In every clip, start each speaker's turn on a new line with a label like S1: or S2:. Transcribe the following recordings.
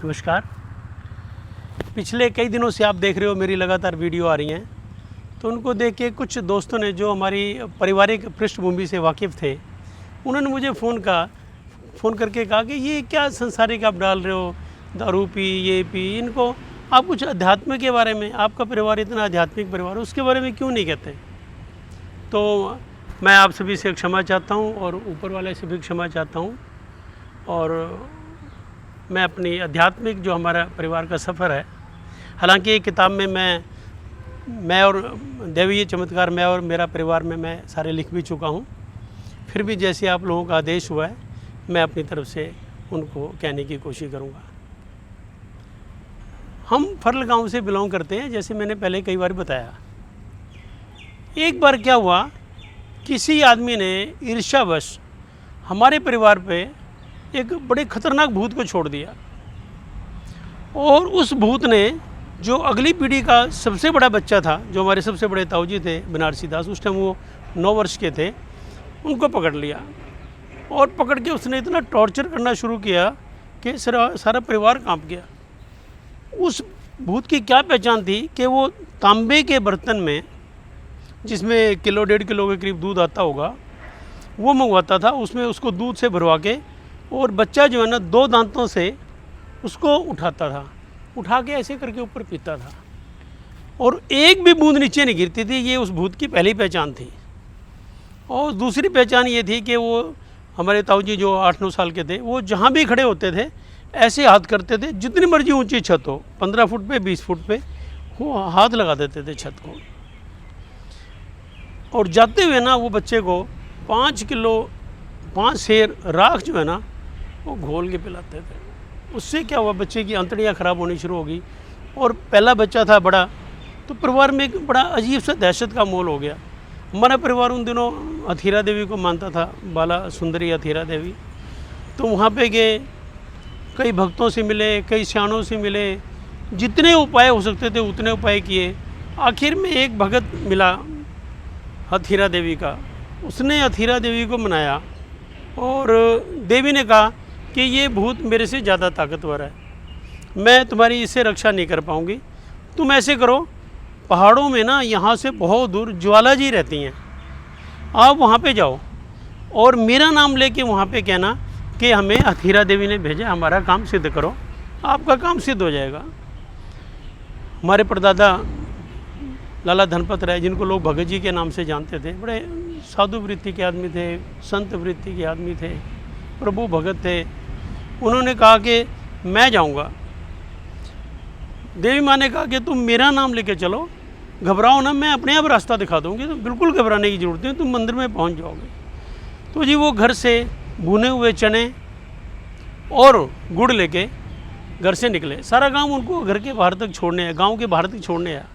S1: नमस्कार। पिछले कई दिनों से आप देख रहे हो मेरी लगातार वीडियो आ रही हैं, तो उनको देख के कुछ दोस्तों ने जो हमारी पारिवारिक पृष्ठभूमि से वाकिफ़ थे, उन्होंने मुझे फ़ोन करके कहा कि ये क्या संसारिक आप डाल रहे हो, दारू पी, ये पी, इनको आप कुछ अध्यात्म के बारे में, आपका परिवार इतना आध्यात्मिक परिवार, उसके बारे में क्यों नहीं कहते। तो मैं आप सभी से क्षमा चाहता हूँ और ऊपर वाले से भी क्षमा चाहता हूँ। और मैं अपनी आध्यात्मिक जो हमारा परिवार का सफ़र है, हालांकि ये किताब में मैं और दैवीय चमत्कार, मैं और मेरा परिवार में मैं सारे लिख भी चुका हूँ, फिर भी जैसे आप लोगों का आदेश हुआ है मैं अपनी तरफ से उनको कहने की कोशिश करूँगा। हम फर्ल गांव से बिलोंग करते हैं, जैसे मैंने पहले कई बार बताया। एक बार क्या हुआ, किसी आदमी ने ईर्ष्यावश हमारे परिवार पे एक बड़े खतरनाक भूत को छोड़ दिया, और उस भूत ने जो अगली पीढ़ी का सबसे बड़ा बच्चा था, जो हमारे सबसे बड़े ताऊजी थे बनारसी दास, उस टाइम वो 9 वर्ष के थे, उनको पकड़ लिया। और पकड़ के उसने इतना टॉर्चर करना शुरू किया कि सारा परिवार कांप गया। उस भूत की क्या पहचान थी कि वो तांबे के बर्तन में, जिसमें 1-1.5 किलो के करीब दूध आता होगा, वो मंगवाता था, उसमें उसको दूध से भरवा के, और बच्चा जो है ना 2 दांतों से उसको उठाता था, उठा के ऐसे करके ऊपर पीता था, और एक भी बूंद नीचे नहीं गिरती थी। ये उस भूत की पहली पहचान थी। और दूसरी पहचान ये थी कि वो हमारे ताऊजी जो 8-9 साल के थे, वो जहाँ भी खड़े होते थे ऐसे हाथ करते थे, जितनी मर्जी ऊंची छत हो, 15 फुट पे 20 फुट पे, वो हाथ लगा देते थे छत को। और जाते हुए ना वो बच्चे को 5 सेर राख जो है ना वो घोल के पिलाते थे। उससे क्या हुआ, बच्चे की अंतड़ियाँ ख़राब होनी शुरू हो गई, और पहला बच्चा था बड़ा, तो परिवार में एक बड़ा अजीब सा दहशत का माहौल हो गया। हमारा परिवार उन दिनों अथीरा देवी को मानता था, बाला सुंदरी अथीरा देवी। तो वहाँ पे गए, कई भक्तों से मिले, कई सियाणों से मिले, जितने उपाय हो सकते थे उतने उपाय किए। आखिर में एक भगत मिला अथीरा देवी का, उसने अथीरा देवी को मनाया, और देवी ने कहा कि ये भूत मेरे से ज़्यादा ताकतवर है, मैं तुम्हारी इससे रक्षा नहीं कर पाऊँगी। तुम ऐसे करो, पहाड़ों में ना यहाँ से बहुत दूर ज्वाला जी रहती हैं, आप वहाँ पे जाओ और मेरा नाम लेके वहाँ पे कहना कि हमें अथीरा देवी ने भेजा, हमारा काम सिद्ध करो, आपका काम सिद्ध हो जाएगा। हमारे परदादा लाला धनपत राय, जिनको लोग भगत जी के नाम से जानते थे, बड़े साधु वृत्ति के आदमी थे, संत वृत्ति के आदमी थे, प्रभु भगत थे। उन्होंने कहा कि मैं जाऊंगा। देवी माँ ने कहा कि तुम मेरा नाम लेके चलो, घबराओ ना, मैं अपने आप रास्ता दिखा दूंगी, तो बिल्कुल घबराने की ज़रूरत नहीं, तुम मंदिर में पहुंच जाओगे। तो जी वो घर से भुने हुए चने और गुड़ लेके घर से निकले। सारा गांव उनको घर के बाहर तक छोड़ने आया, गांव के बाहर तक छोड़ने आया,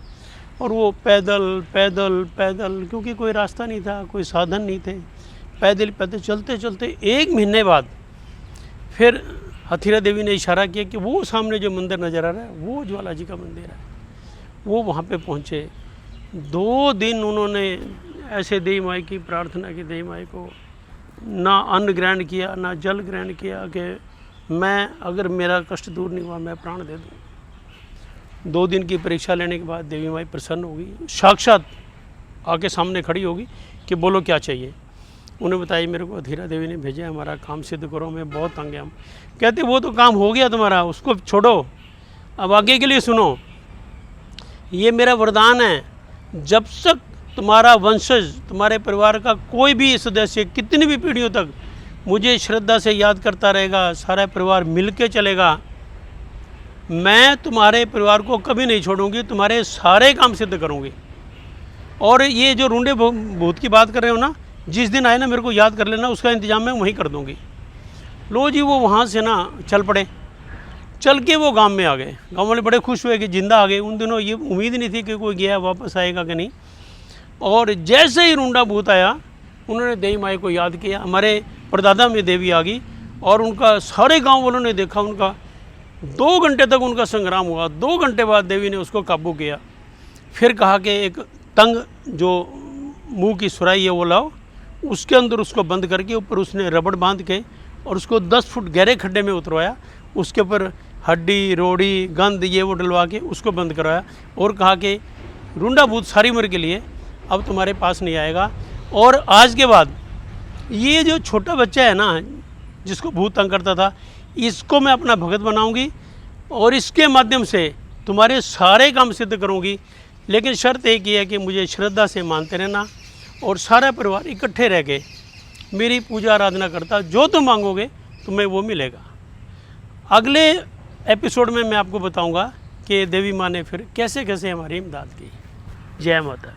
S1: और वो पैदल पैदल पैदल, क्योंकि कोई रास्ता नहीं था, कोई साधन नहीं थे, पैदल पैदल चलते चलते 1 महीने बाद फिर हथीरा देवी ने इशारा किया कि वो सामने जो मंदिर नज़र आ रहा है वो ज्वाला जी का मंदिर है। वो वहाँ पे पहुँचे। 2 दिन उन्होंने ऐसे देवी माई की प्रार्थना की, देवी माई को ना अन्न ग्रहण किया, ना जल ग्रहण किया, कि मैं, अगर मेरा कष्ट दूर नहीं हुआ मैं प्राण दे दूँ। 2 दिन की परीक्षा लेने के बाद देवी माई प्रसन्न होगी, साक्षात आके सामने खड़ी होगी कि बोलो क्या चाहिए। उन्हें बताया मेरे को अथीरा देवी ने भेजा, हमारा काम सिद्ध करो, मैं बहुत तंग है। हम कहते वो तो काम हो गया तुम्हारा, उसको छोड़ो, अब आगे के लिए सुनो। ये मेरा वरदान है, जब तक तुम्हारा वंशज, तुम्हारे परिवार का कोई भी सदस्य कितनी भी पीढ़ियों तक मुझे श्रद्धा से याद करता रहेगा, सारा परिवार मिल के चलेगा, मैं तुम्हारे परिवार को कभी नहीं छोड़ूंगी, तुम्हारे सारे काम सिद्ध करूंगी। और ये जो रूंडे भूत की बात कर रहे हो ना, जिस दिन आए ना मेरे को याद कर लेना, उसका इंतजाम मैं वहीं कर दूंगी। लो जी वो वहाँ से ना चल पड़े। चल के वो गांव में आ गए। गांव वाले बड़े खुश हुए कि जिंदा आ गए। उन दिनों ये उम्मीद नहीं थी कि कोई गया वापस आएगा कि नहीं। और जैसे ही रूंडा भूत आया, उन्होंने देवी माई को याद किया, हमारे परदादा में देवी आ गई, और उनका सारे गाँव वालों ने देखा, उनका 2 घंटे तक उनका संग्राम हुआ। 2 घंटे बाद देवी ने उसको काबू किया। फिर कहा कि एक तंग जो मुंह की सुराई है वो लाओ, उसके अंदर उसको बंद करके ऊपर उसने रबड़ बांध के और उसको 10 फुट गहरे खड्डे में उतरवाया। उसके ऊपर हड्डी रोड़ी गंद ये वो डलवा के उसको बंद करवाया और कहा कि रूंडा भूत सारी उम्र के लिए अब तुम्हारे पास नहीं आएगा। और आज के बाद ये जो छोटा बच्चा है ना जिसको भूत तंग करता था, इसको मैं अपना भगत बनाऊंगी और इसके माध्यम से तुम्हारे सारे काम सिद्ध करूंगी। लेकिन शर्त एक ही है कि मुझे श्रद्धा से मानते रहना और सारा परिवार इकट्ठे रह के मेरी पूजा आराधना करता, जो तुम मांगोगे तुम्हें वो मिलेगा। अगले एपिसोड में मैं आपको बताऊंगा कि देवी माँ ने फिर कैसे कैसे हमारी इमदाद की। जय माता।